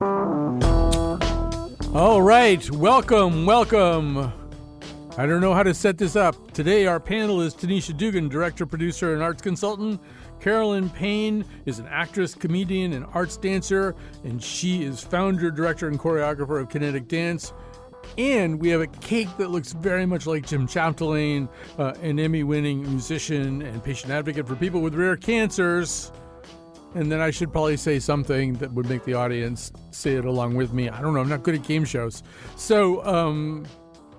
All right, welcome. I don't know how to set this up. Today our panel is Tanisha Dugan, director, producer, and arts consultant. Carolyn Payne is an actress, comedian, and arts dancer, and she is founder, director, and choreographer of Kinetic Dance. And we have a cake that looks very much like Jim Chamberlain, an Emmy-winning musician and patient advocate for people with rare cancers. And then I should probably say something that would make the audience say it along with me. I don't know. I'm not good at game shows. So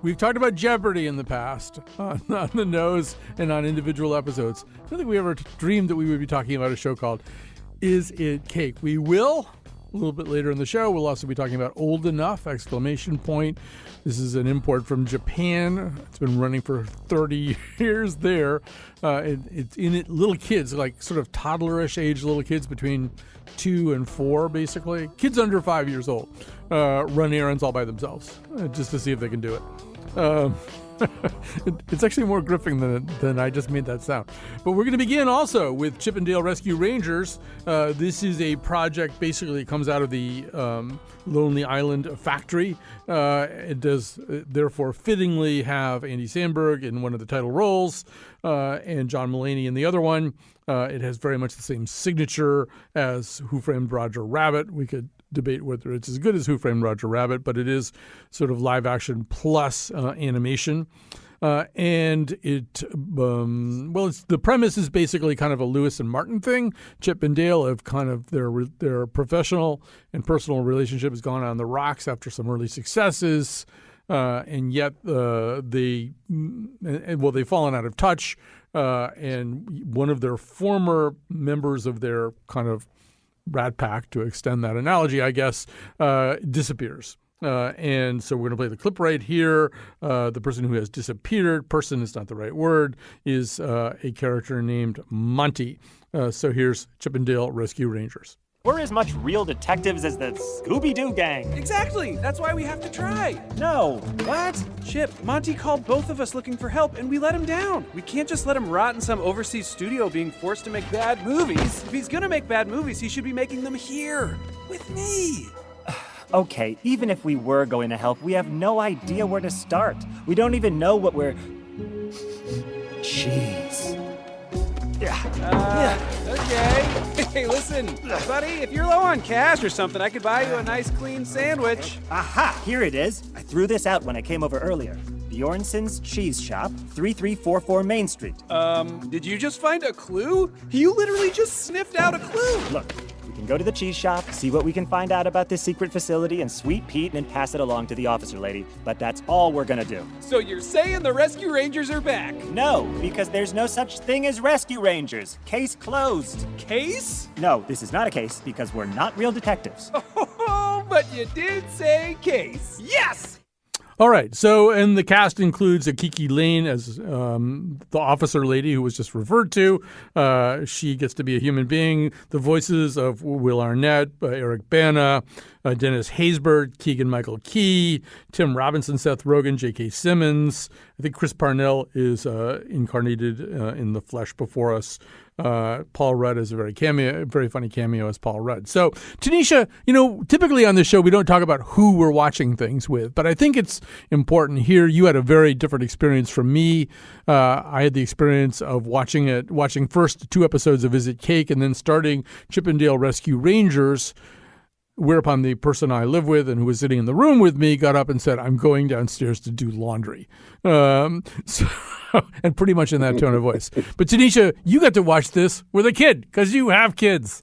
we've talked about Jeopardy in the past on the nose and on individual episodes. I don't think we ever dreamed that we would be talking about a show called Is It Cake? We will. A little bit later in the show, we'll also be talking about Old Enough! Exclamation point. This is an import from Japan. It's been running for 30 years there. It's in it little kids, like sort of toddlerish age little kids between 2 and 4, basically. Kids under 5 years old run errands all by themselves just to see if they can do it. It's actually more gripping than I just made that sound. But we're going to begin also with Chip 'n Dale Rescue Rangers. This is a project basically comes out of the Lonely Island factory. It does therefore fittingly have Andy Samberg in one of the title roles and John Mulaney in the other one. It has very much the same signature as Who Framed Roger Rabbit. We could debate whether it's as good as Who Framed Roger Rabbit, but it is sort of live action plus animation. And it, the premise is basically kind of a Lewis and Martin thing. Chip and Dale have kind of their professional and personal relationship has gone on the rocks after some early successes, and yet they've fallen out of touch. And one of their former members of their kind of Rat Pack, to extend that analogy, I guess, disappears. And so we're going to play the clip right here. The person who has disappeared, person is not the right word, is a character named Monty. So here's Chip 'n Dale Rescue Rangers. We're as much real detectives as the Scooby-Doo gang. Exactly! That's why we have to try! No. What? Chip, Monty called both of us looking for help, and we let him down. We can't just let him rot in some overseas studio being forced to make bad movies. If he's gonna make bad movies, he should be making them here, with me. Okay, even if we were going to help, we have no idea where to start. We don't even know what we're... Jeez. Okay. Hey, listen, buddy, if you're low on cash or something, I could buy you a nice clean sandwich. Aha, here it is. I threw this out when I came over earlier. Bjornson's Cheese Shop, 3344 Main Street. Did you just find a clue? You literally just sniffed out a clue. Look, we can go to the cheese shop, see what we can find out about this secret facility, and sweet Pete and pass it along to the officer lady. But that's all we're gonna do. So you're saying the Rescue Rangers are back? No, because there's no such thing as Rescue Rangers. Case closed. Case? No, this is not a case because we're not real detectives. Oh, but you did say case. Yes! All right. So, and the cast includes a KiKi Layne as the officer lady who was just referred to. She gets to be a human being. The voices of Will Arnett, Eric Bana, Dennis Haysbert, Keegan-Michael Key, Tim Robinson, Seth Rogen, J.K. Simmons. I think Chris Parnell is incarnated in the flesh before us. Paul Rudd is a very funny cameo as Paul Rudd. So, Tanisha, typically on this show we don't talk about who we're watching things with, but I think it's important here. You had a very different experience from me. I had the experience of watching first 2 episodes of Is It Cake and then starting Chip 'n Dale Rescue Rangers, whereupon the person I live with and who was sitting in the room with me got up and said, I'm going downstairs to do laundry. And pretty much in that tone of voice. But Tanisha, you got to watch this with a kid because you have kids.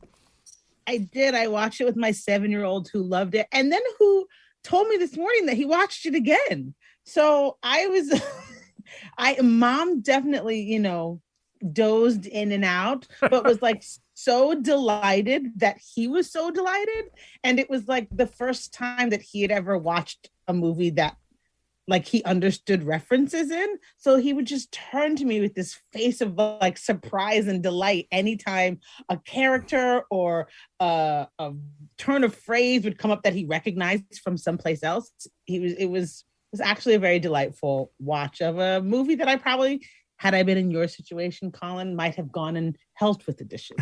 I did. I watched it with my 7-year-old who loved it. And then who told me this morning that he watched it again. So Mom definitely, dozed in and out, but was like so delighted that he was so delighted. And it was like the first time that he had ever watched a movie that like he understood references in. So he would just turn to me with this face of like surprise and delight anytime a character or a turn of phrase would come up that he recognized from someplace else. It was actually a very delightful watch of a movie that I probably, had I been in your situation, Colin, might have gone and helped with the dishes.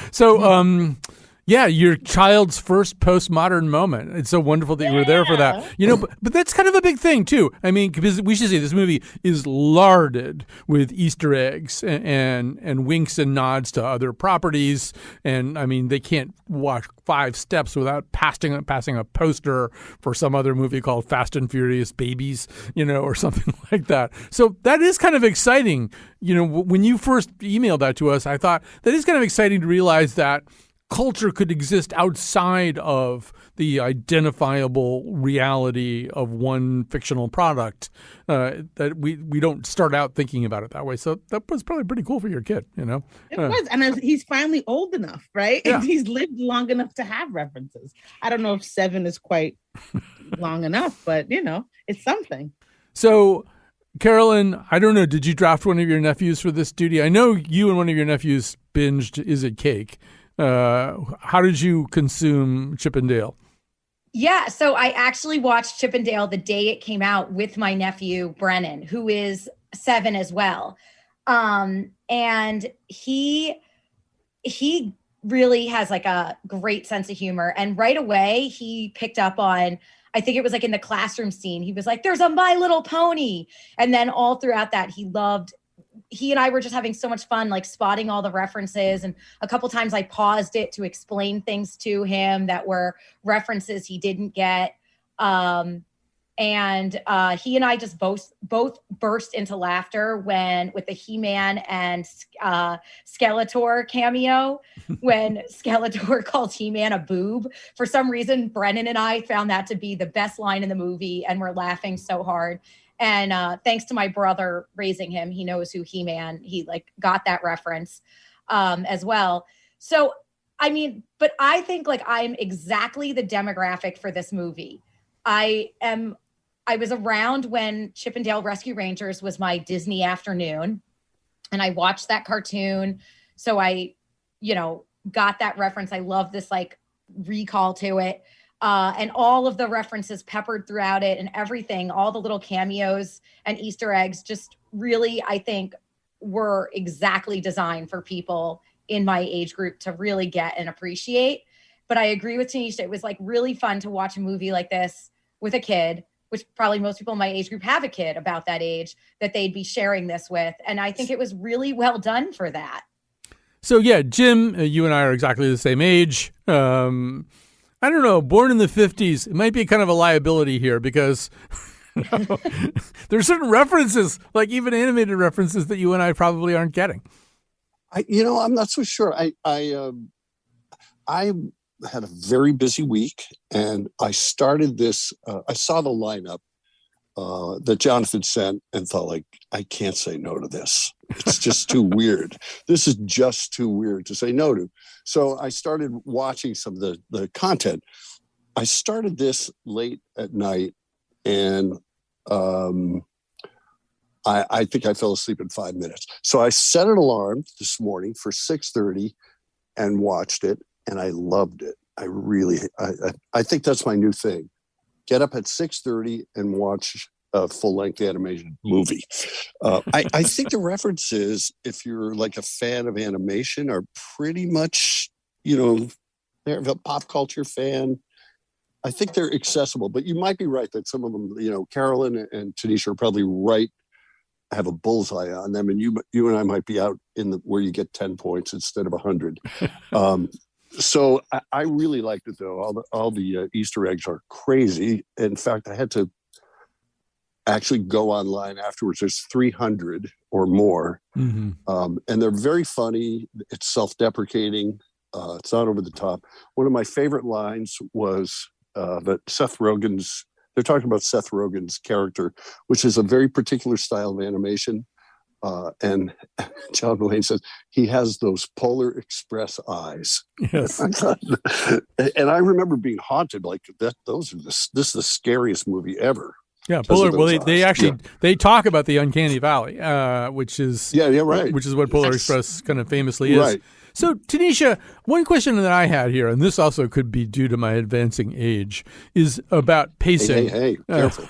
So Yeah, your child's first postmodern moment. It's so wonderful that you were there for that. But that's kind of a big thing too. I mean, because we should say this movie is larded with Easter eggs and winks and nods to other properties. And I mean, they can't walk 5 steps without passing a poster for some other movie called Fast and Furious Babies, or something like that. So that is kind of exciting. When you first emailed that to us, I thought that is kind of exciting to realize that culture could exist outside of the identifiable reality of one fictional product, that we don't start out thinking about it that way. So that was probably pretty cool for your kid, It was. And he's finally old enough, right? Yeah. He's lived long enough to have references. I don't know if 7 is quite long enough, but, it's something. So, Carolyn, I don't know, did you draft one of your nephews for this duty? I know you and one of your nephews binged Is It Cake? How did you consume Chip and Dale? Yeah, so I actually watched Chip and Dale the day it came out with my nephew, Brennan, who is 7 as well. And he really has like a great sense of humor. And right away he picked up on, I think it was like in the classroom scene, he was like, there's a My Little Pony. And then all throughout that, he and I were just having so much fun, like spotting all the references. And a couple times I paused it to explain things to him that were references he didn't get. And he and I just both burst into laughter with the He-Man and Skeletor cameo, when Skeletor calls He-Man a boob. For some reason, Brennan and I found that to be the best line in the movie, and we're laughing so hard. And thanks to my brother raising him, he knows who He-Man, he got that reference as well. So, I mean, but I think I'm exactly the demographic for this movie. I was around when Chip and Dale Rescue Rangers was my Disney afternoon, and I watched that cartoon. So I, got that reference. I love this recall to it. And all of the references peppered throughout it and everything, all the little cameos and Easter eggs just really, I think, were exactly designed for people in my age group to really get and appreciate. But I agree with Tanisha. It was really fun to watch a movie like this with a kid, which probably most people in my age group have a kid about that age that they'd be sharing this with. And I think it was really well done for that. So yeah, Jim, you and I are exactly the same age. I don't know, born in the 50s, it might be kind of a liability here because there's certain references, like even animated references, that you and I probably aren't getting. I'm not so sure. I had a very busy week, and I started this. I saw the lineup that Jonathan sent and thought, I can't say no to this. It's just too weird. This is just too weird to say no to. So I started watching some of the content. I started this late at night, and I think I fell asleep in 5 minutes. So I set an alarm this morning for 6:30 and watched it, and I loved it. I think that's my new thing. Get up at 6:30 and watch a full-length animation movie. I think the references, if you're a fan of animation, are pretty much, they're a pop culture fan. I think they're accessible, but you might be right that some of them, Carolyn and Tanisha are probably right, have a bullseye on them, and you and I might be out where you get 10 points instead of 100. So I really liked it, though. All the Easter eggs are crazy. In fact, I had to actually go online afterwards. There's 300 or more, and they're very funny. It's self-deprecating. It's not over the top. One of my favorite lines was that they're talking about Seth Rogen's character, which is a very particular style of animation. And John Mulaney says, he has those Polar Express eyes. Yes. And I remember being haunted that. This is the scariest movie ever. Yeah, Polar. Well, they talk about the uncanny valley, which is right, which is what Polar Express kind of famously is. Right. So, Tanisha, One question that I had here, and this also could be due to my advancing age, is about pacing. Hey, careful.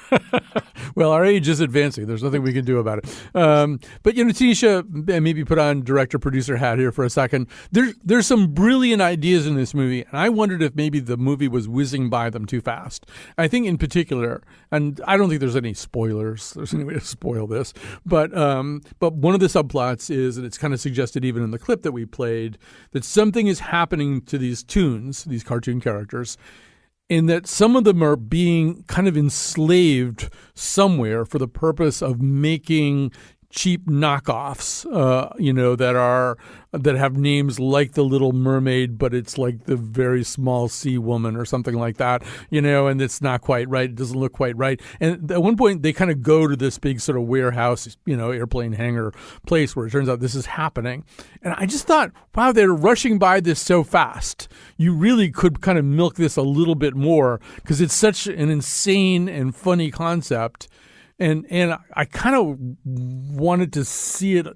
Well, our age is advancing. There's nothing we can do about it. But, Tanisha, maybe put on director-producer hat here for a second. There's some brilliant ideas in this movie, and I wondered if maybe the movie was whizzing by them too fast. I think in particular, and I don't think there's any spoilers. There's any way to spoil this. But one of the subplots is, and it's kind of suggested even in the clip that we played, that something is happening to these toons, these cartoon characters, in that some of them are being kind of enslaved somewhere for the purpose of making cheap knockoffs, that have names like the Little Mermaid, but it's like the very small sea woman or something like that, and it's not quite right. It doesn't look quite right. And at one point they kind of go to this big sort of warehouse, airplane hangar place where it turns out this is happening. And I just thought, wow, they're rushing by this so fast. You really could kind of milk this a little bit more because it's such an insane and funny concept. And I kind of wanted to see it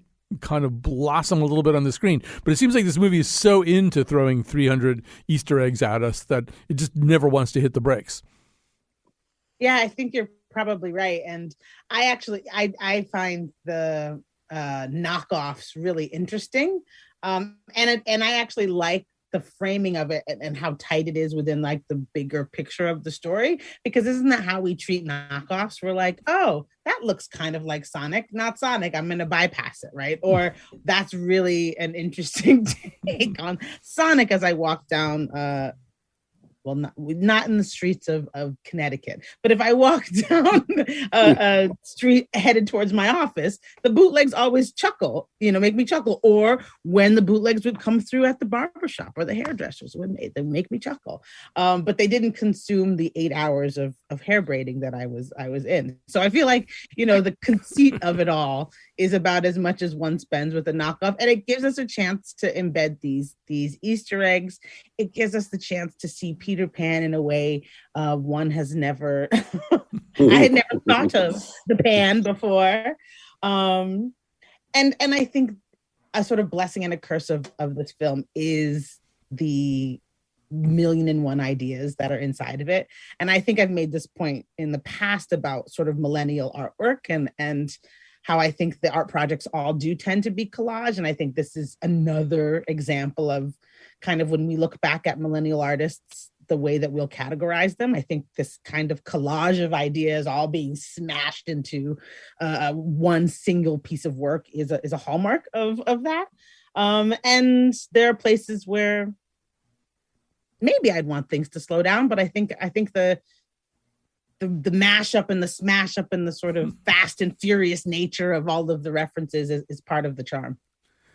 kind of blossom a little bit on the screen. But it seems like this movie is so into throwing 300 Easter eggs at us that it just never wants to hit the brakes. Yeah, I think you're probably right. And I find the knockoffs really interesting. And I actually like the framing of it and how tight it is within like the bigger picture of the story, because isn't that how we treat knockoffs? We're like, oh, that looks kind of like Sonic, not Sonic, I'm going to bypass it, right? Or that's really an interesting take on Sonic as I walk down not in the streets of Connecticut, but if I walk down a street headed towards my office, the bootlegs always chuckle, make me chuckle. Or when the bootlegs would come through at the barbershop or the hairdressers, they make me chuckle. But they didn't consume the 8 hours of hair braiding that I was in. So I feel like, the conceit of it all is about as much as one spends with a knockoff. And it gives us a chance to embed these Easter eggs. It gives us the chance to see Peter Pan in a way one has never, I had never thought of the pan before. And I think a sort of blessing and a curse of this film is the 1,000,001 ideas that are inside of it. And I think I've made this point in the past about sort of millennial artwork and how I think the art projects all do tend to be collage. And I think this is another example of kind of when we look back at millennial artists, the way that we'll categorize them. I think this kind of collage of ideas all being smashed into one single piece of work is a hallmark of that. And there are places where maybe I'd want things to slow down, but I think the mashup and the smash up and the sort of fast and furious nature of all of the references is part of the charm.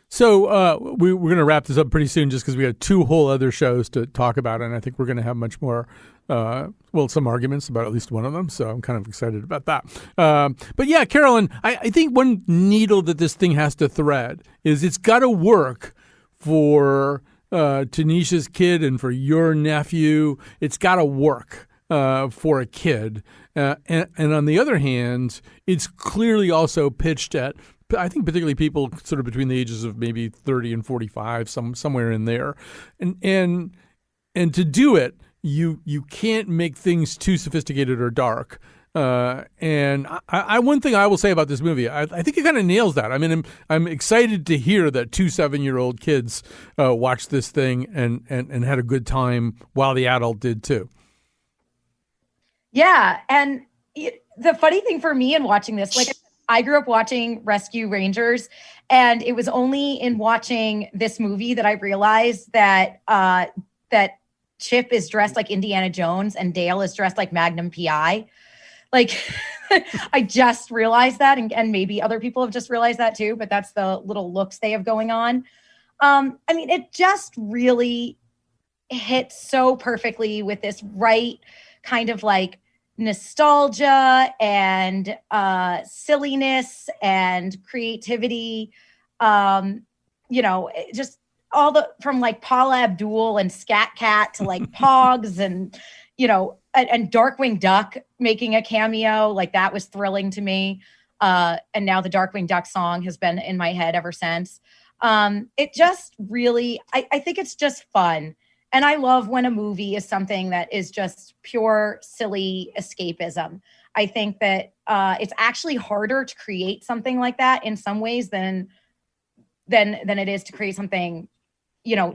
So we're going to wrap this up pretty soon just because we have 2 whole other shows to talk about. And I think we're going to have much more, some arguments about at least one of them. So I'm kind of excited about that. But yeah, Carolyn, I think one needle that this thing has to thread is it's got to work for Tanisha's kid and for your nephew. It's got to work for a kid. And on the other hand, it's clearly also pitched at, I think, particularly people sort of between the ages of maybe 30 and 45, somewhere in there. And to do it, you can't make things too sophisticated or dark. And one thing I will say about this movie, I think it kind of nails that. I mean, I'm excited to hear that 2 7-year-old kids watched this thing and had a good time while the adult did too. Yeah. And the funny thing for me in watching this, like, I grew up watching Rescue Rangers, and it was only in watching this movie that I realized that that Chip is dressed like Indiana Jones and Dale is dressed like Magnum PI. Like, I just realized that, and maybe other people have just realized that too, but that's the little looks they have going on. I mean, it just really hits so perfectly with this right kind of like nostalgia and silliness and creativity. Just all from like Paula Abdul and Scat Cat to like Pogs and, and Darkwing Duck making a cameo. Like, that was thrilling to me. And now the Darkwing Duck song has been in my head ever since. It just really, I think it's just fun. And I love when a movie is something that is just pure, silly escapism. I think that it's actually harder to create something like that in some ways than it is to create something,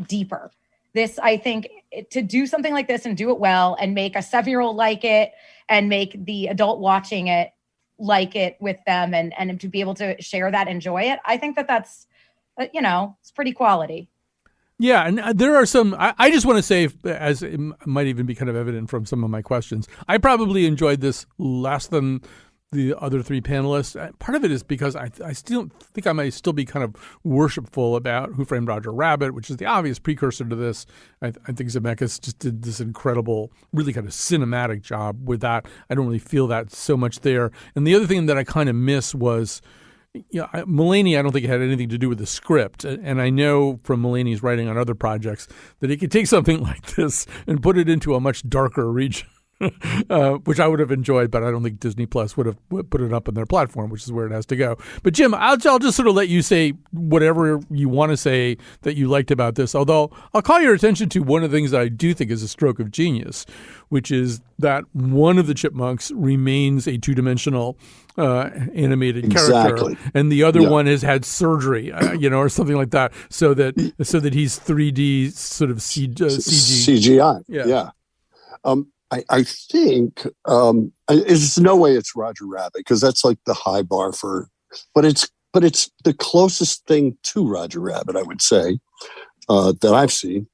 deeper. I think to do something like this and do it well and make a 7-year-old like it and make the adult watching it like it with them and to be able to share that, enjoy it. I think that's, it's pretty quality. Yeah, and there are some, I just want to say, as it might even be kind of evident from some of my questions, I probably enjoyed this less than the other three panelists. Part of it is because I still think I might still be kind of worshipful about Who Framed Roger Rabbit, which is the obvious precursor to this. I think Zemeckis just did this incredible, really kind of cinematic job with that. I don't really feel that so much there. And the other thing that I kind of miss was, Mulaney, I don't think it had anything to do with the script. And I know from Mulaney's writing on other projects that he could take something like this and put it into a much darker region. Which I would have enjoyed, but I don't think Disney Plus would have put it up on their platform, which is where it has to go. But Jim, I'll just sort of let you say whatever you want to say that you liked about this, although I'll call your attention to one of the things that I do think is a stroke of genius, which is that one of the chipmunks remains a two-dimensional animated character, and the other one has had surgery, or something like that, so that he's 3D sort of CGI. Yeah. I think there's no way it's Roger Rabbit, because that's like the high bar but it's the closest thing to Roger Rabbit, I would say, that I've seen.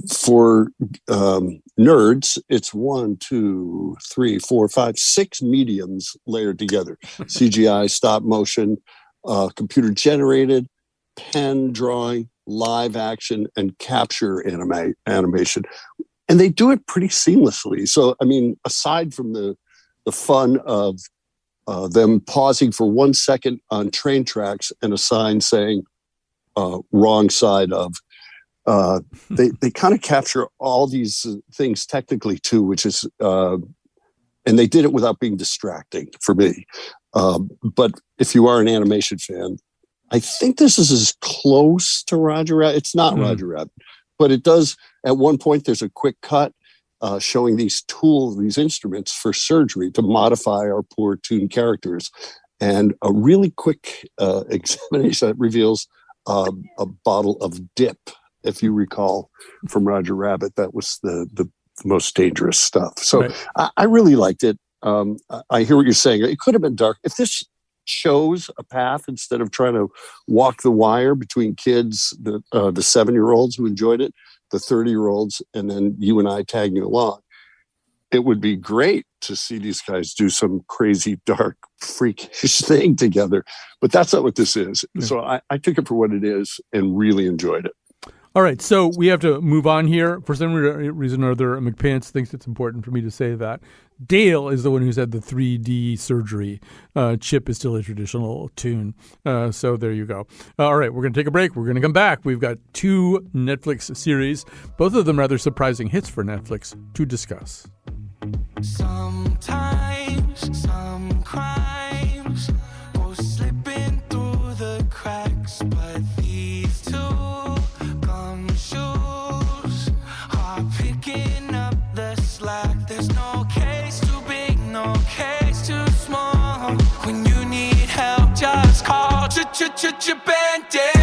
For nerds, it's 1, 2, 3, 4, 5, 6 mediums layered together: CGI, stop motion, computer generated, pen drawing, live action, and capture animation. And they do it pretty seamlessly. So, I mean, aside from the fun of them pausing for 1 second on train tracks and a sign saying wrong side of, they kind of capture all these things technically too, which is, and they did it without being distracting for me. But if you are an animation fan, I think this is as close to Roger Rabbit. It's not Roger Rabbit, but it does. At one point, there's a quick cut showing these tools, these instruments for surgery to modify our poor tuned characters, and a really quick examination that reveals a bottle of dip. If you recall from Roger Rabbit, that was the most dangerous stuff. So right. I really liked it. I hear what you're saying. It could have been dark. If this shows a path instead of trying to walk the wire between kids, the 7-year-olds who enjoyed it, the 30-year-olds, and then you and I tagging along, it would be great to see these guys do some crazy, dark, freakish thing together. But that's not what this is. Yeah. So I took it for what it is and really enjoyed it. All right, so we have to move on here. For some reason or other, McPants thinks it's important for me to say that Dale is the one who's had the 3D surgery. Chip is still a traditional tune. So there you go. All right, we're going to take a break. We're going to come back. We've got 2 Netflix series, both of them rather surprising hits for Netflix, to discuss. Sometimes some crimes go slipping through the cracks, but these 2 shoes are picking up the slack. There's no case too big, no case too small. When you need help, just call Ch-ch-ch-ch-Bandit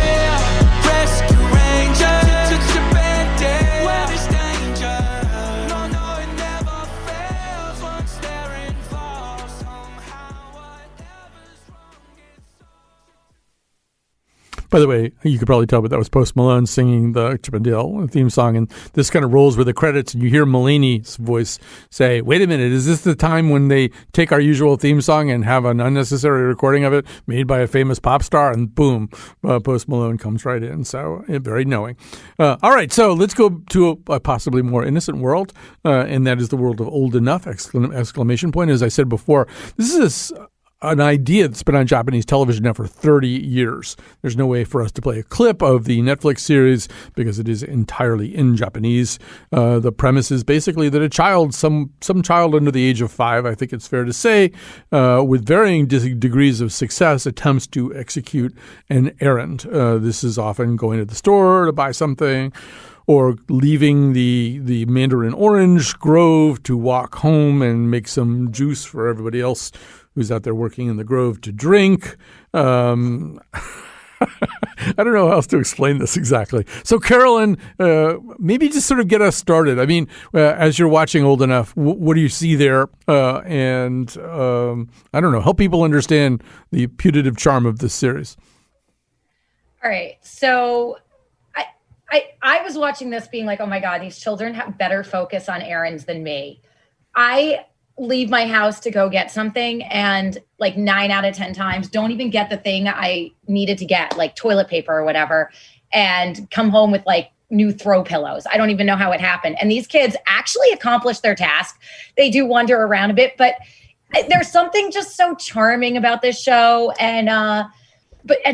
Rescue Rangers. Ch-ch-Bandit, where there's danger. No, it never fails once they're involved. Somehow whatever's wrong is. By the way, you could probably tell, but that was Post Malone singing the Chip and Dale theme song, and this kind of rolls with the credits, and you hear Mulaney's voice say, wait a minute, is this the time when they take our usual theme song and have an unnecessary recording of it made by a famous pop star? And boom, Post Malone comes right in. So very knowing. All right, so let's go to a possibly more innocent world, and that is the world of Old Enough, exclamation point. As I said before, this is an idea that's been on Japanese television now for 30 years. There's no way for us to play a clip of the Netflix series because it is entirely in Japanese. The premise is basically that a child, some child under the age of 5, I think it's fair to say, with varying degrees of success, attempts to execute an errand. This is often going to the store to buy something, or leaving the mandarin orange grove to walk home and make some juice for everybody else who's out there working in the grove to drink. I don't know how else to explain this exactly. So, Carolyn, maybe just sort of get us started. I mean, as you're watching Old Enough, what do you see there? And I don't know, help people understand the putative charm of this series. All right. So I was watching this being like, oh my God, these children have better focus on errands than me. I leave my house to go get something and like 9 out of 10 times don't even get the thing I needed to get, like toilet paper or whatever, and come home with like new throw pillows. I don't even know how it happened. And these kids actually accomplish their task. They do wander around a bit, but there's something just so charming about this show. And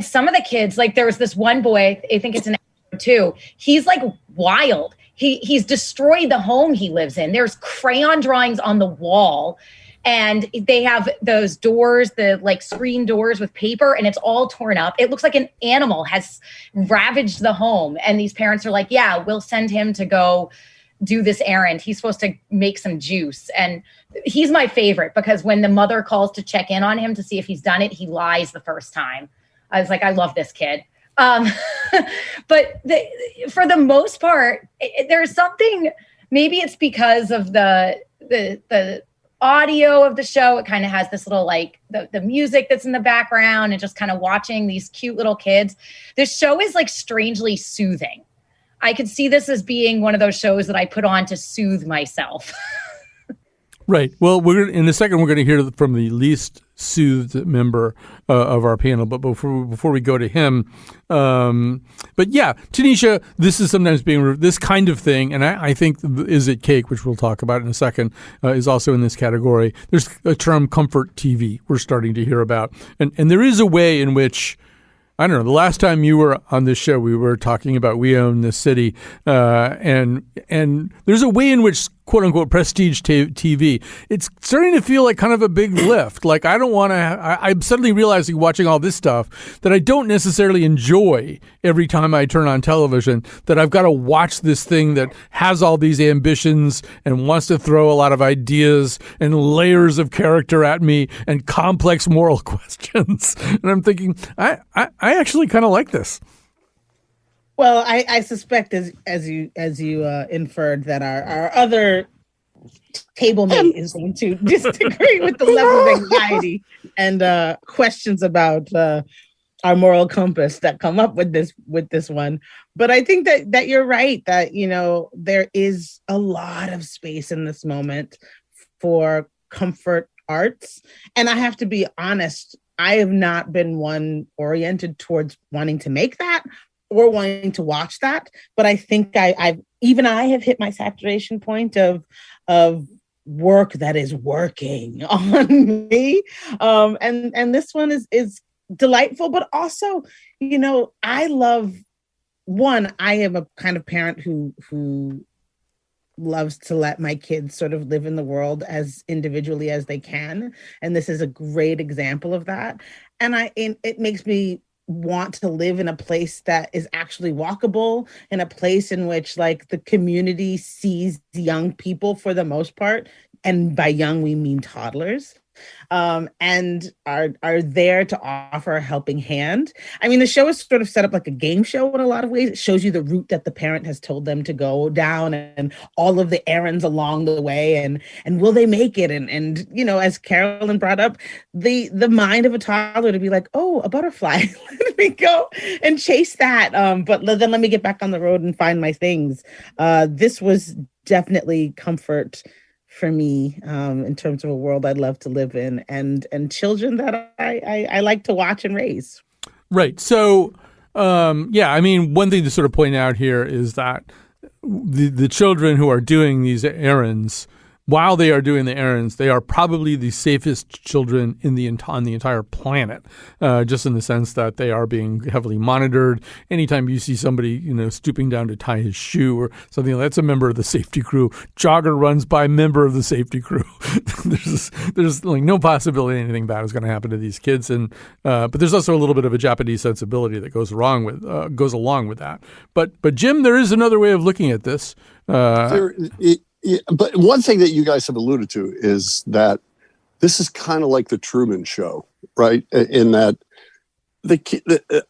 some of the kids, like there was this one boy, I think it's an too. He's like wild. He's destroyed the home he lives in. There's crayon drawings on the wall, and they have those doors, the like screen doors with paper, and it's all torn up. It looks like an animal has ravaged the home. And these parents are like, yeah, we'll send him to go do this errand. He's supposed to make some juice. And he's my favorite because when the mother calls to check in on him to see if he's done it, he lies the first time. I was like, I love this kid. But for the most part, there's something, maybe it's because of the audio of the show. It kind of has this little, like the music that's in the background and just kind of watching these cute little kids. This show is like strangely soothing. I could see this as being one of those shows that I put on to soothe myself. Right. Well, in a second, we're going to hear from the least soothed member of our panel. But before we go to him, but yeah, Tanisha, this is sometimes being this kind of thing, and I think Is It Cake, which we'll talk about in a second, is also in this category. There's a term comfort TV we're starting to hear about, and there is a way in which, I don't know, the last time you were on this show, we were talking about We Own This City, and there's a way in which, quote unquote, prestige TV, it's starting to feel like kind of a big lift. Like I'm suddenly realizing watching all this stuff that I don't necessarily enjoy every time I turn on television, that I've got to watch this thing that has all these ambitions and wants to throw a lot of ideas and layers of character at me and complex moral questions. And I'm thinking, I actually kind of like this. Well, I suspect, as you inferred, that our other table mate is going to disagree with the level of anxiety and questions about our moral compass that come up with this one. But I think that you're right, that there is a lot of space in this moment for comfort arts, and I have to be honest, I have not been one oriented towards wanting to make that or wanting to watch that. But I think I have hit my saturation point of work that is working on me. And this one is delightful, but also, I am a kind of parent who loves to let my kids sort of live in the world as individually as they can. And this is a great example of that. And it makes me want to live in a place that is actually walkable, in a place in which like the community sees young people for the most part, and by young we mean toddlers, and are there to offer a helping hand. I mean, the show is sort of set up like a game show in a lot of ways. It shows you the route that the parent has told them to go down and all of the errands along the way, and will they make it? And as Carolyn brought up, the mind of a toddler to be like, oh, a butterfly, let me go and chase that. But then let me get back on the road and find my things. This was definitely comfort for me, in terms of a world I'd love to live in, and children that I like to watch and raise. Right. So, I mean, one thing to sort of point out here is that the children who are doing these errands, while they are doing the errands, they are probably the safest children on the entire planet, just in the sense that they are being heavily monitored. Anytime you see somebody, stooping down to tie his shoe or something, that's a member of the safety crew. Jogger runs by, member of the safety crew. there's like no possibility anything bad is going to happen to these kids, and but there's also a little bit of a Japanese sensibility that goes along with that. But Jim, there is another way of looking at this. But one thing that you guys have alluded to is that this is kind of like the Truman Show, right? In that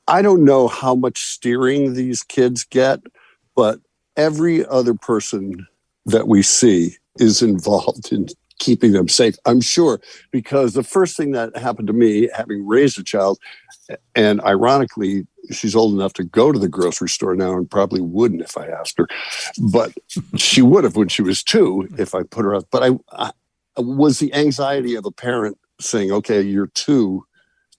I don't know how much steering these kids get, but every other person that we see is involved in keeping them safe. I'm sure, because the first thing that happened to me, having raised a child, and ironically, she's old enough to go to the grocery store now and probably wouldn't if I asked her, but she would have when she was 2 if I put her up. But I was the anxiety of a parent saying, okay, you're 2,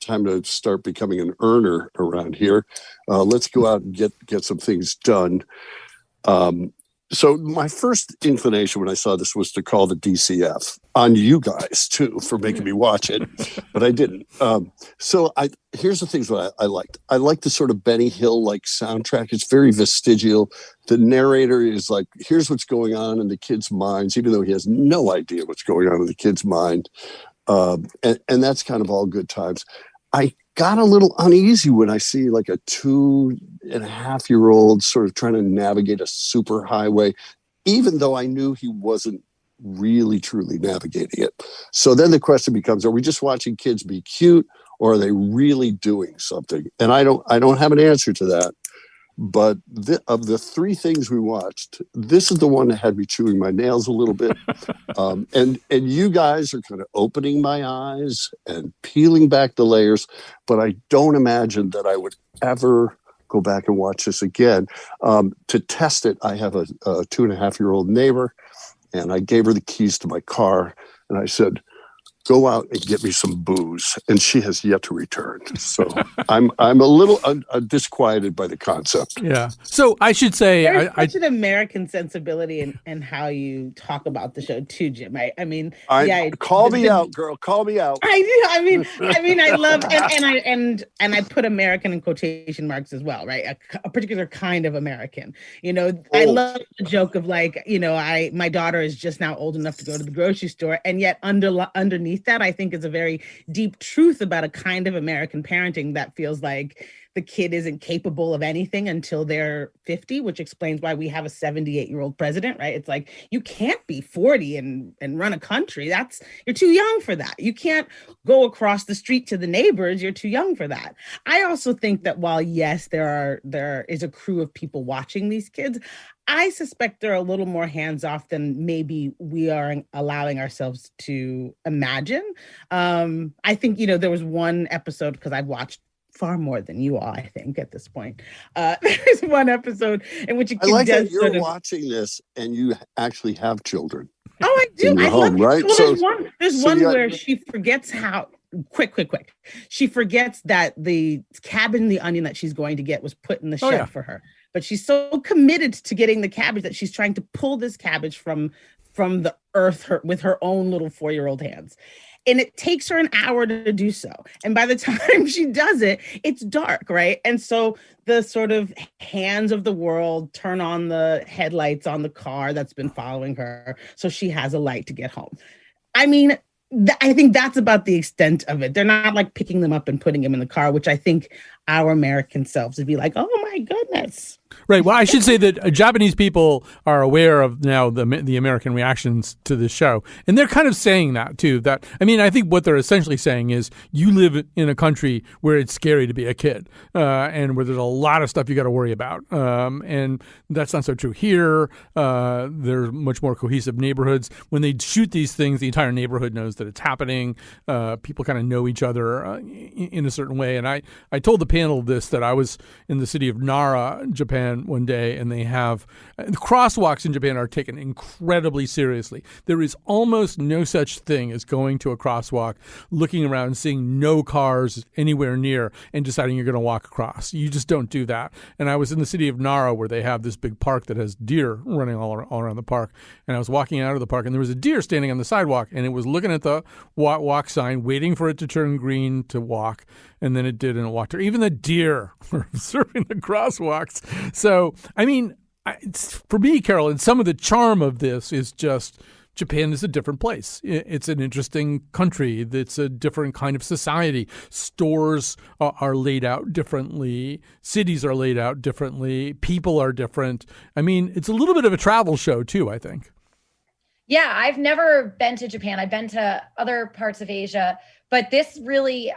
time to start becoming an earner around here. Let's go out and get some things done. So my first inclination when I saw this was to call the DCF on you guys too for making me watch it, but I didn't. So here's the things that I liked. I liked the sort of Benny Hill like soundtrack. It's very vestigial. The narrator is like, here's what's going on in the kids' minds, even though he has no idea what's going on in the kid's mind. And that's kind of all good times. I got a little uneasy when I see like a 2.5-year-old sort of trying to navigate a super highway, even though I knew he wasn't really truly navigating it. So then the question becomes, are we just watching kids be cute, or are they really doing something? And I don't have an answer to that. But of the 3 things we watched, this is the one that had me chewing my nails a little bit. And you guys are kind of opening my eyes and peeling back the layers. But I don't imagine that I would ever go back and watch this again. To test it, I have a 2.5-year-old neighbor, and I gave her the keys to my car. And I said, go out and get me some booze. And she has yet to return. So I'm a little disquieted by the concept. Yeah. So I should say, there's such an American sensibility in how you talk about the show too, Jim. Call me out, girl. Call me out. I do. I love and I put American in quotation marks as well, right? A particular kind of American. I love the joke of like, my daughter is just now old enough to go to the grocery store, and yet underneath that, I think is a very deep truth about a kind of American parenting that feels like the kid isn't capable of anything until they're 50, which explains why we have a 78-year-old president, right? It's like, you can't be 40 and run a country. You're too young for that. You can't go across the street to the neighbors. You're too young for that. I also think that while, yes, there is a crew of people watching these kids, I suspect they're a little more hands-off than maybe we are allowing ourselves to imagine. I think, there was one episode, because I've watched far more than you all, I think, at this point. There's one episode in which a kid I like does that you're watching this and you actually have children. Oh, I do. I love it. Right? Well, there's one where she forgets how quick. She forgets that the cabbage and the onion that she's going to get was put in the shed for her. But she's so committed to getting the cabbage that she's trying to pull this cabbage from the earth with her own little 4-year-old hands. And it takes her an hour to do so. And by the time she does it, it's dark, right? And so the sort of hands of the world turn on the headlights on the car that's been following her, so she has a light to get home. I mean, I think that's about the extent of it. They're not like picking them up and putting them in the car, which I think our American selves would be like, oh my goodness. Right. Well, I should say that Japanese people are aware of now the American reactions to this show. And they're kind of saying that, too. I think what they're essentially saying is you live in a country where it's scary to be a kid and where there's a lot of stuff you got to worry about. And that's not so true here. There's much more cohesive neighborhoods. When they shoot these things, the entire neighborhood knows that it's happening. People kind of know each other in a certain way. And I told the panel this, that I was in the city of Nara, Japan, one day, and they have the crosswalks in Japan are taken incredibly seriously. There is almost no such thing as going to a crosswalk, looking around and seeing no cars anywhere near and deciding you're going to walk across. You just don't do that. And I was in the city of Nara where they have this big park that has deer running all around the park. And I was walking out of the park and there was a deer standing on the sidewalk and it was looking at the walk sign, waiting for it to turn green to walk. And then it did and it walked. Even the deer were observing the crosswalks. So, I mean, for me, Carolyn, some of the charm of this is just Japan is a different place. It's an interesting country. It's a different kind of society. Stores are laid out differently. Cities are laid out differently. People are different. I mean, it's a little bit of a travel show, too, I think. Yeah, I've never been to Japan. I've been to other parts of Asia, but this really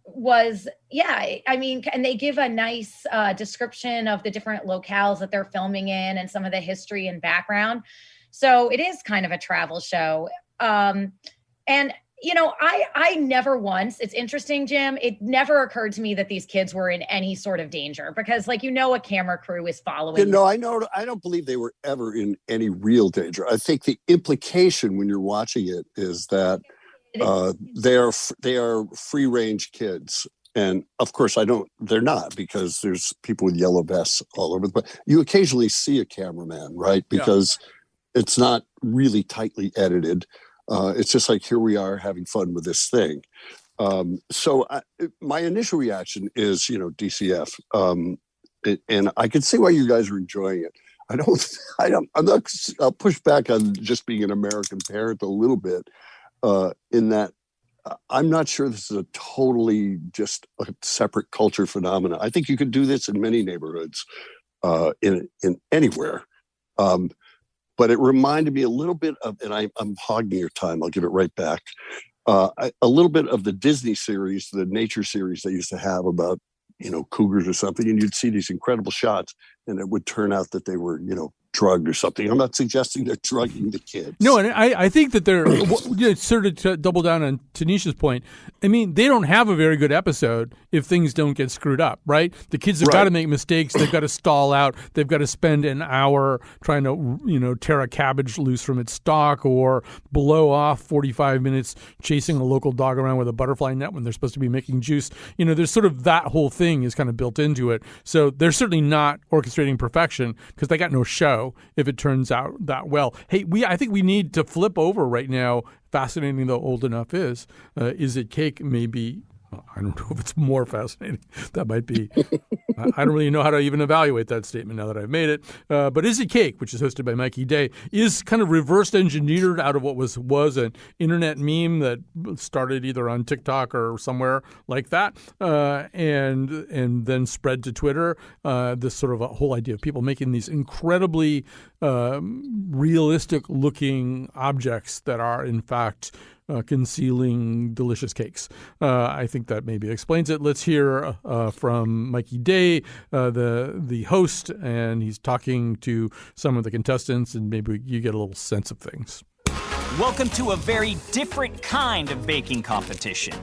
was, I mean, and they give a nice description of the different locales that they're filming in and some of the history and background. So it is kind of a travel show. And, you know, I never once, it's interesting, Jim, it never occurred to me that these kids were in any sort of danger because, like, a camera crew is following. You know, I don't believe they were ever in any real danger. I think the implication when you're watching it is that they are free range kids. And of course they're not, because there's people with yellow vests all over the place. You occasionally see a cameraman, right? Because it's not really tightly edited. It's just like, here we are having fun with this thing. So my initial reaction is, DCF. And I can see why you guys are enjoying it. I'll push back on just being an American parent a little bit, in that I'm not sure this is a totally just a separate culture phenomenon. I think you could do this in many neighborhoods, in anywhere. But it reminded me a little bit of, and I'm hogging your time, I'll give it right back, a little bit of the Disney series, the nature series they used to have about, cougars or something, and you'd see these incredible shots, and it would turn out that they were, drugged or something. I'm not suggesting they're drugging the kids. No, and I think that they're, sort of to double down on Tanisha's point, I mean, they don't have a very good episode if things don't get screwed up, right? The kids have got to make mistakes. They've got to stall out. They've got to spend an hour trying to, tear a cabbage loose from its stalk or blow off 45 minutes chasing a local dog around with a butterfly net when they're supposed to be making juice. There's sort of that whole thing is kind of built into it. So they're certainly not orchestrating perfection because they got no show if it turns out that well. Hey, I think we need to flip over right now. Fascinating though old enough is it cake? Maybe. I don't know if it's more fascinating. That might be. I don't really know how to even evaluate that statement now that I've made it. But Is It Cake, which is hosted by Mikey Day, is kind of reverse engineered out of what was an internet meme that started either on TikTok or somewhere like that, and then spread to Twitter. This sort of a whole idea of people making these incredibly realistic looking objects that are in fact concealing delicious cakes. I think that maybe explains it. Let's hear from Mikey Day, the host, and he's talking to some of the contestants, and maybe you get a little sense of things. Welcome to a very different kind of baking competition.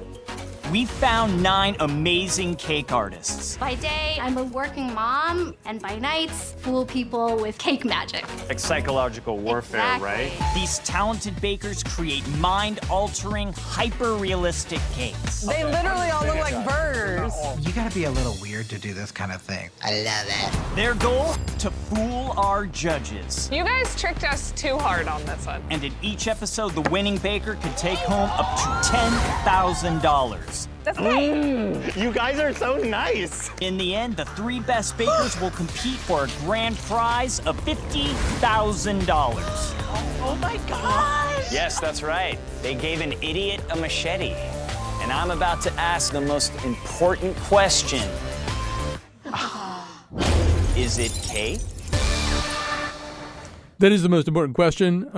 We found 9 amazing cake artists. By day, I'm a working mom, and by nights, fool people with cake magic. Like psychological warfare, right? These talented bakers create mind-altering, hyper-realistic cakes. They literally all look like burgers. You gotta be a little weird to do this kind of thing. I love it. Their goal? To fool our judges. You guys tricked us too hard on this one. And in each episode, the winning baker could take home up to $10,000. That's great. You guys are so nice. In the end, the 3 best bakers will compete for a grand prize of $50,000. Oh my gosh. Yes, that's right. They gave an idiot a machete. And I'm about to ask the most important question. Is it cake? That is the most important question.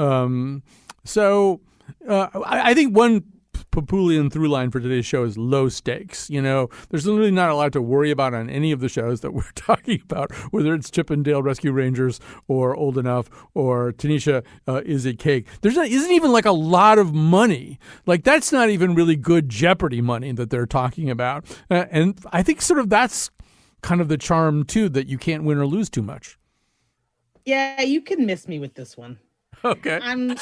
I think one Papulian through line for today's show is low stakes. You know, there's really not a lot to worry about on any of the shows that we're talking about, whether it's Chip and Dale Rescue Rangers or Old Enough or Tanisha, Is It Cake? Isn't even like a lot of money. Like that's not even really good Jeopardy money that they're talking about. And I think sort of that's kind of the charm too, that you can't win or lose too much. Yeah, you can miss me with this one. Okay. I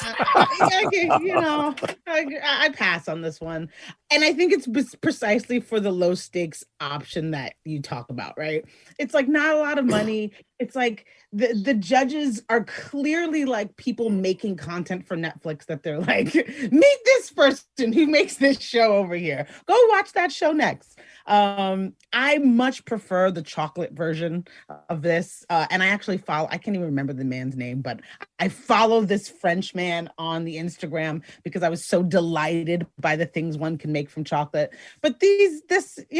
pass on this one. And I think it's precisely for the low stakes option that you talk about, right? It's like not a lot of money. It's like the judges are clearly like people making content for Netflix that they're like, meet this person who makes this show over here. Go watch that show next. I much prefer the chocolate version of this. And I actually I can't even remember the man's name, but I follow this French man on the Instagram because I was so delighted by the things one can make from chocolate. But nobody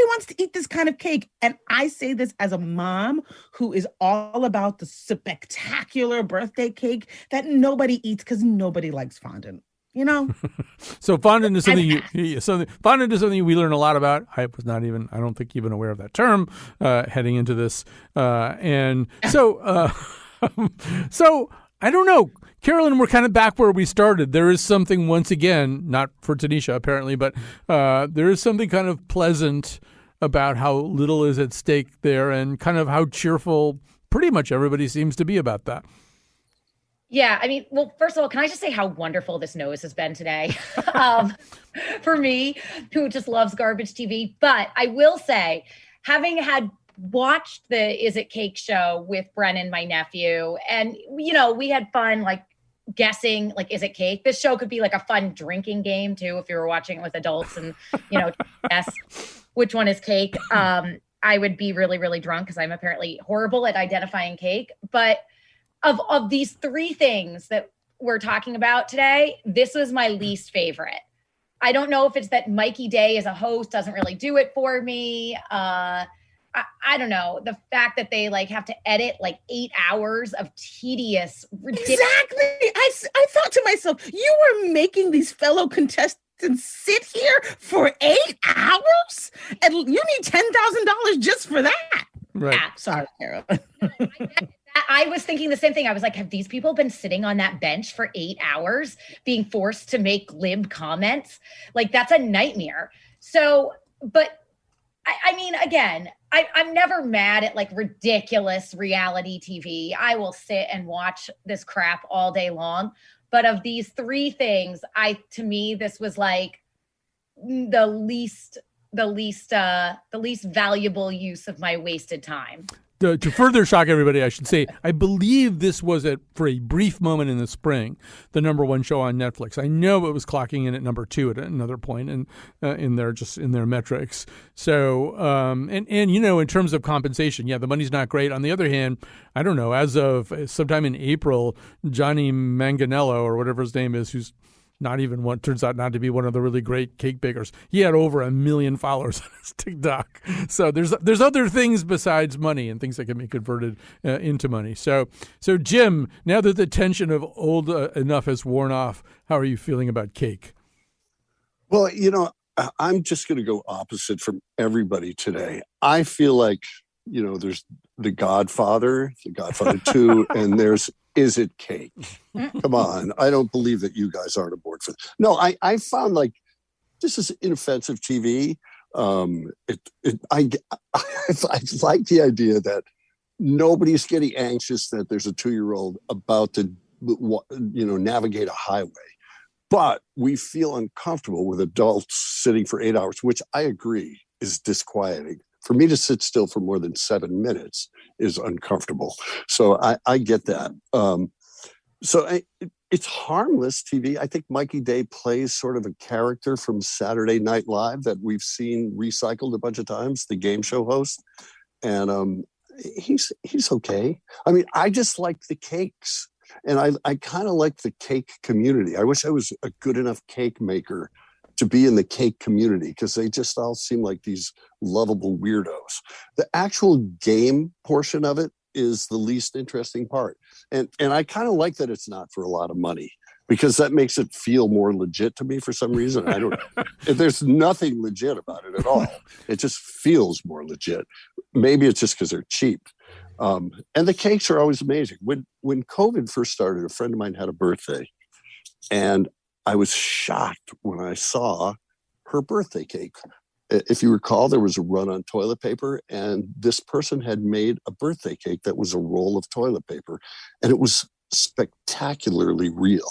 wants to eat this kind of cake. And I say this as a mom who is all about the spectacular birthday cake that nobody eats because nobody likes fondant. You know, so fondant is something fondant is something we learn a lot about. I don't think even aware of that term heading into this, and so so I don't know, Carolyn. We're kind of back where we started. There is something once again, not for Tanisha apparently, but there is something kind of pleasant about how little is at stake there, and kind of how cheerful pretty much everybody seems to be about that. Yeah, I mean, well, first of all, can I just say how wonderful this nose has been today for me, who just loves garbage TV. But I will say, having had watched the Is It Cake show with Brennan, my nephew, and, we had fun, like, guessing, like, is it cake? This show could be like a fun drinking game, too, if you were watching it with adults and, guess which one is cake. I would be really, really drunk because I'm apparently horrible at identifying cake. But of these three things that we're talking about today, this was my least favorite. I don't know if it's that Mikey Day as a host doesn't really do it for me. I don't know. The fact that they have to edit 8 hours of tedious, ridiculous. Exactly. I thought to myself, you were making these fellow contestants sit here for 8 hours? And you need $10,000 just for that. Right. Yeah, sorry, Carol. I was thinking the same thing. I was like, have these people been sitting on that bench for 8 hours being forced to make glib comments? That's a nightmare. So, but I mean, again, I'm never mad at ridiculous reality TV. I will sit and watch this crap all day long. But of these three things, to me, this was the least valuable use of my wasted time. To further shock everybody, I should say, I believe this was for a brief moment in the spring, the number one show on Netflix. I know it was clocking in at number 2 at another point in their metrics. So, in terms of compensation, yeah, the money's not great. On the other hand, I don't know, as of sometime in April, Johnny Manganiello or whatever his name is, who's turns out not to be one of the really great cake bakers. He had over 1 million followers on his TikTok. So there's other things besides money and things that can be converted into money. So Jim, now that the tension of Old Enough has worn off, how are you feeling about cake? Well, I'm just going to go opposite from everybody today. I feel like, there's The Godfather 2, and there's Is It Cake? Come on. I don't believe that you guys aren't aboard for this. No, I found this is inoffensive TV. I like the idea that nobody's getting anxious that there's a 2-year-old about to, navigate a highway. But we feel uncomfortable with adults sitting for 8 hours, which I agree is disquieting. For me to sit still for more than 7 minutes is uncomfortable. So I get that. It's harmless TV. I think Mikey Day plays sort of a character from Saturday Night Live that we've seen recycled a bunch of times, the game show host. And he's okay. I mean, I just like the cakes. And I kind of like the cake community. I wish I was a good enough cake maker to be in the cake community, because they just all seem like these lovable weirdos. The actual game portion of it is the least interesting part. And I kind of like that it's not for a lot of money. because that makes it feel more legit to me for some reason. I don't. There's nothing legit about it at all. It just feels more legit. Maybe it's just because they're cheap. And the cakes are always amazing. When COVID first started, a friend of mine had a birthday, and I was shocked when I saw her birthday cake. If you recall, there was a run on toilet paper, and this person had made a birthday cake that was a roll of toilet paper, and it was spectacularly real.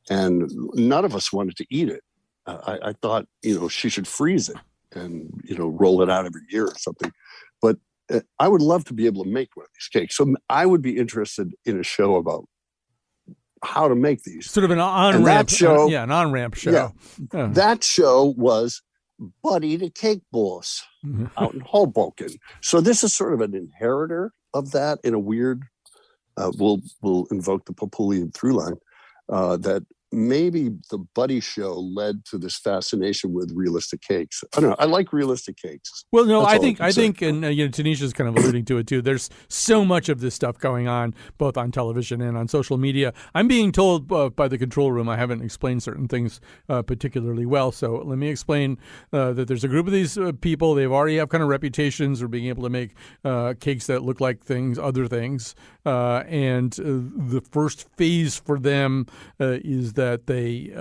And none of us wanted to eat it. I thought, she should freeze it and, roll it out every year or something. But I would love to be able to make one of these cakes. So I would be interested in a show about how to make these. Sort of an on-ramp show. An on-ramp show. Yeah. That show was Buddy the Cake Boss out in Hoboken. So this is sort of an inheritor of that in a weird, we'll invoke the Papulian through line, that maybe the Buddy show led to this fascination with realistic cakes. I don't know. I like realistic cakes. Well, no, I think, and Tanisha's kind of alluding to it too. There's so much of this stuff going on, both on television and on social media. I'm being told by the control room I haven't explained certain things particularly well. So let me explain that there's a group of these people. They've already have kind of reputations for being able to make cakes that look like other things. And the first phase for them is that they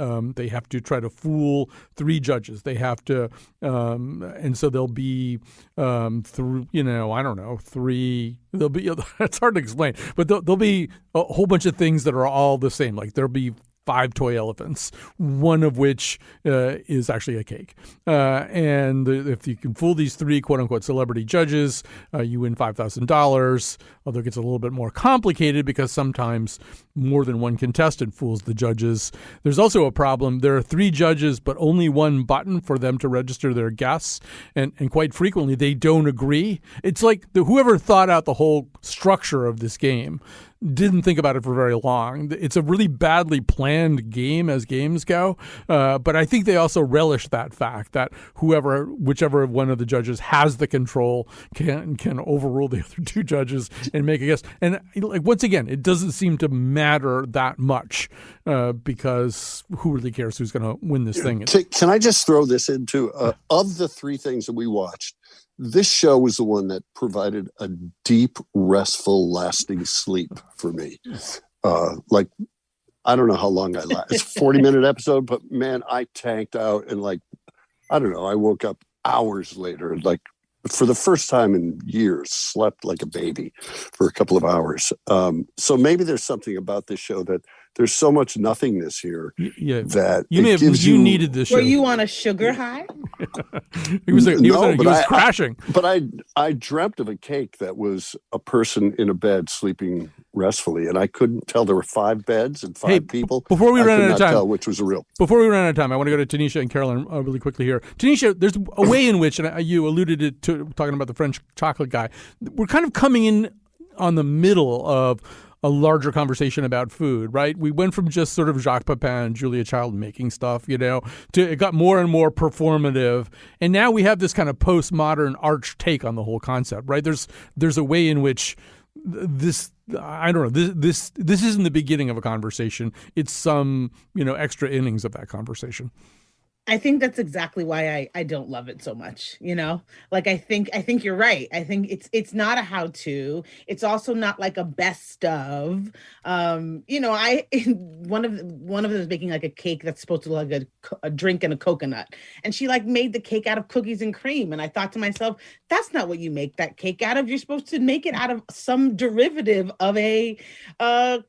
have to try to fool 3 judges. They have to, and so they'll be through, I don't know, 3. There'll be, it's hard to explain, but there'll be a whole bunch of things that are all the same. Like there'll be 5 toy elephants, one of which is actually a cake. And if you can fool these 3 quote-unquote celebrity judges, you win $5,000, although it gets a little bit more complicated because sometimes more than one contestant fools the judges. There's also a problem. There are 3 judges, but only 1 button for them to register their guests, and quite frequently they don't agree. It's like whoever thought out the whole structure of this game didn't think about it for very long. It's a really badly planned game as games go, but I think they also relish that fact that whichever one of the judges has the control can overrule the other 2 judges and make a guess. And once again, it doesn't seem to matter that much because who really cares who's going to win this thing? Can I just throw this into of the 3 things that we watched? This show was the one that provided a deep, restful, lasting sleep for me. I don't know how long I last. It's a 40-minute episode, but man, I tanked out and I don't know. I woke up hours later, for the first time in years, slept like a baby for a couple of hours. So maybe there's something about this show that there's so much nothingness here that you needed this show. Were you on a sugar high? he was crashing. But I dreamt of a cake that was a person in a bed sleeping restfully, and I couldn't tell there were 5 beds and 5 people. Before we run out of time, tell which was real. Before we run out of time, I want to go to Tanisha and Carolyn really quickly here. Tanisha, there's a way in which, and you alluded to talking about the French chocolate guy, we're kind of coming in on the middle of a larger conversation about food, right? We went from just sort of Jacques Pepin and Julia Child making stuff, to it got more and more performative. And now we have this kind of postmodern arch take on the whole concept, right? There's a way in which this, I don't know, this isn't the beginning of a conversation. It's some, extra innings of that conversation. I think that's exactly why I don't love it so much. I think you're right. I think it's not a how-to. It's also not like a best of. One of them is making like a cake that's supposed to look like a drink and a coconut, and she made the cake out of cookies and cream. And I thought to myself, that's not what you make that cake out of. You're supposed to make it out of some derivative of a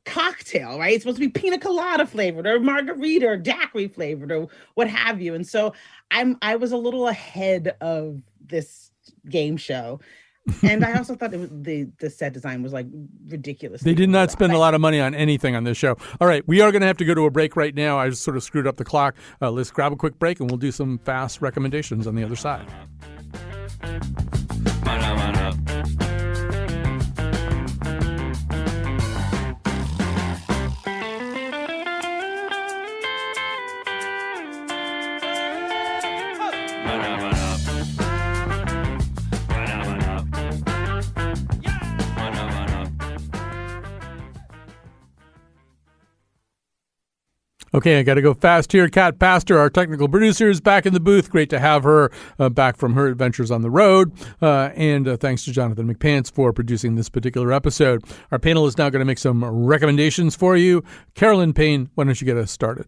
cocktail, right? It's supposed to be pina colada flavored or margarita or daiquiri flavored or what have you. And so I was a little ahead of this game show. And I also thought the set design was ridiculous. They did not spend a lot of money on anything on this show. All right, we are going to have to go to a break right now. I just sort of screwed up the clock. Let's grab a quick break and we'll do some fast recommendations on the other side. Okay, I got to go fast here. Kat Pastor, our technical producer, is back in the booth. Great to have her back from her adventures on the road. And thanks to Jonathan McPants for producing this particular episode. Our panel is now going to make some recommendations for you. Carolyn Payne, why don't you get us started?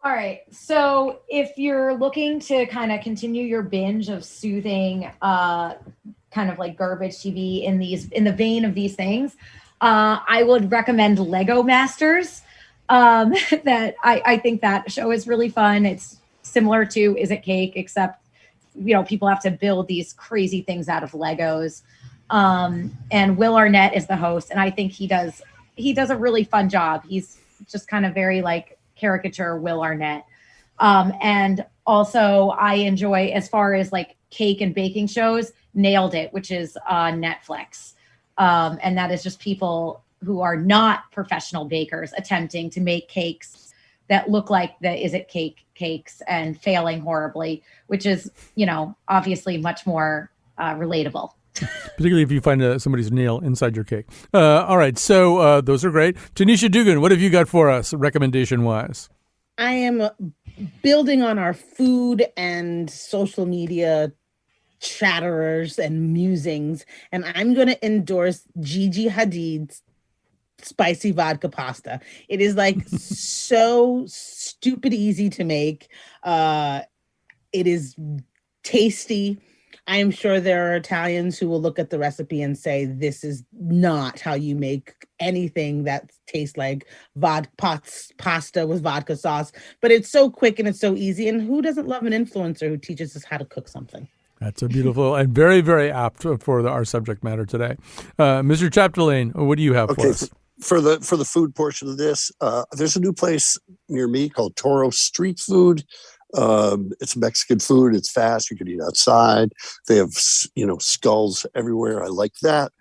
All right. So if you're looking to kind of continue your binge of soothing, kind of like garbage TV in the vein of these things, I would recommend Lego Masters. That I think that show is really fun. It's similar to Is It Cake, except, people have to build these crazy things out of Legos. And Will Arnett is the host, and I think he does a really fun job. He's just kind of very like caricature Will Arnett. And also I enjoy, as far as like cake and baking shows, Nailed It, which is on Netflix. And that is just people who are not professional bakers attempting to make cakes that look like the Is It Cake cakes and failing horribly, which is, obviously much more relatable. Particularly if you find somebody's nail inside your cake. All right, so those are great. Tanisha Dugan, what have you got for us, recommendation-wise? I am building on our food and social media chatterers and musings, and I'm going to endorse Gigi Hadid's spicy vodka pasta. It is like so stupid easy to make. It is tasty. I am sure there are Italians who will look at the recipe and say, this is not how you make anything that tastes like pasta with vodka sauce. But it's so quick and it's so easy. And who doesn't love an influencer who teaches us how to cook something? That's a beautiful and very, very apt for our subject matter today. Mr. Chapdelaine, what do you have for us? For the food portion of this, there's a new place near me called Toro Street Food. It's Mexican food. It's fast. You can eat outside. They have, skulls everywhere. I like that.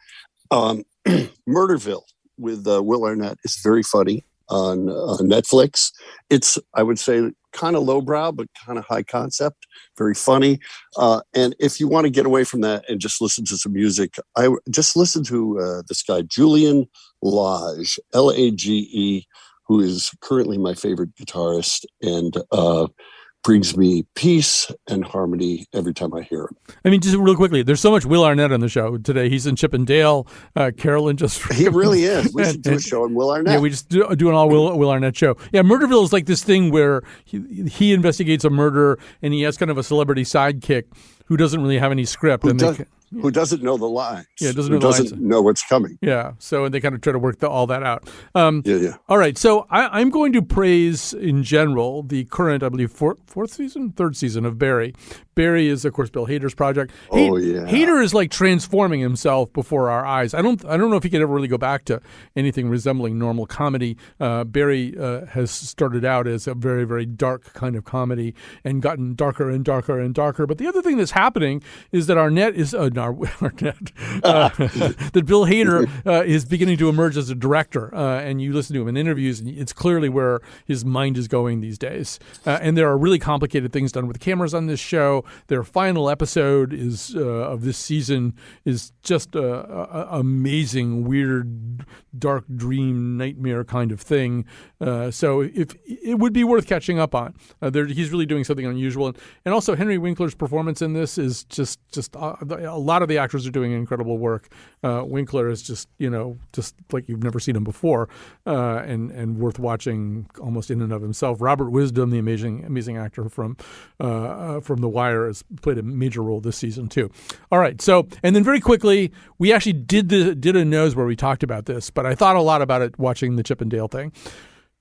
Murderville with Will Arnett is very funny on Netflix. It's, I would say, kind of lowbrow, but kind of high concept, very funny. And if you want to get away from that and just listen to some music, I just listen to this guy, Julian Lage, Lage, who is currently my favorite guitarist and brings me peace and harmony every time I hear him. I mean, just real quickly, there's so much Will Arnett on the show today. He's in Chip and Dale. Carolyn just... He really is. We should do a show on Will Arnett. Yeah, we just do an all Will Arnett show. Yeah, Murderville is like this thing where he investigates a murder and he has kind of a celebrity sidekick who doesn't really have any script. Who doesn't know the lines. Yeah, doesn't know what's coming. Yeah, so they kind of try to work all that out. Yeah. All right, so I'm going to praise, in general, the current, I believe, third season of Barry. Barry is, of course, Bill Hader's project. Hader is like transforming himself before our eyes. I don't know if he could ever really go back to anything resembling normal comedy. Barry has started out as a very, very dark kind of comedy and gotten darker and darker and darker. But the other thing that's happening is that that Bill Hader is beginning to emerge as a director. And you listen to him in interviews, and it's clearly where his mind is going these days. And there are really complicated things done with cameras on this show. Their final episode of this season is just a amazing, weird, dark dream, nightmare kind of thing. So it would be worth catching up on. He's really doing something unusual. And also Henry Winkler's performance in this is just a lot of the actors are doing incredible work. Winkler is just like you've never seen him before, and worth watching almost in and of himself. Robert Wisdom, the amazing actor from The Wire, has played a major role this season too. All right, so and then very quickly, we actually did a nose where we talked about this, but I thought a lot about it watching the Chip and Dale thing.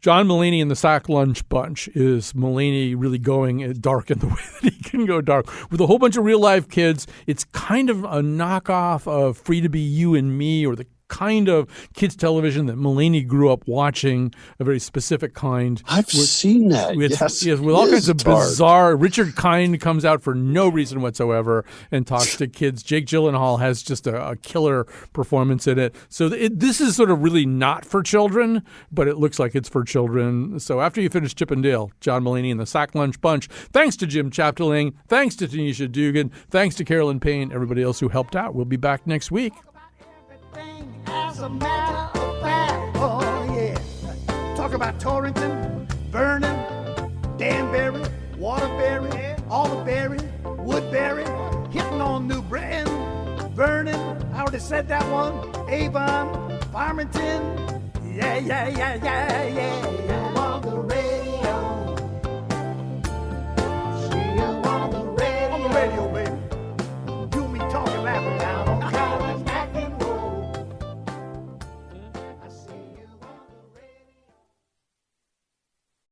John Mulaney and the Sack Lunch Bunch. Is Mulaney really going dark in the way that he can go dark? With a whole bunch of real life kids, it's kind of a knockoff of Free to Be You and Me, or the kind of kids television that Mulaney grew up watching, a very specific kind. I've seen that. Yes, with all kinds of bizarre. Richard Kind comes out for no reason whatsoever and talks to kids. Jake Gyllenhaal has just a killer performance in it. So this is sort of really not for children, but it looks like it's for children. So after you finish Chip and Dale, John Mulaney and the Sack Lunch Bunch, thanks to Jim Chapdelaine, thanks to Tanisha Dugan, thanks to Carolyn Payne, everybody else who helped out. We'll be back next week. As a matter of fact, oh yeah. talk about Torrington, Vernon, Danbury, Waterbury, Alderberry, Woodbury, hitting on New Britain, Vernon, I already said that one, Avon, Farmington, yeah.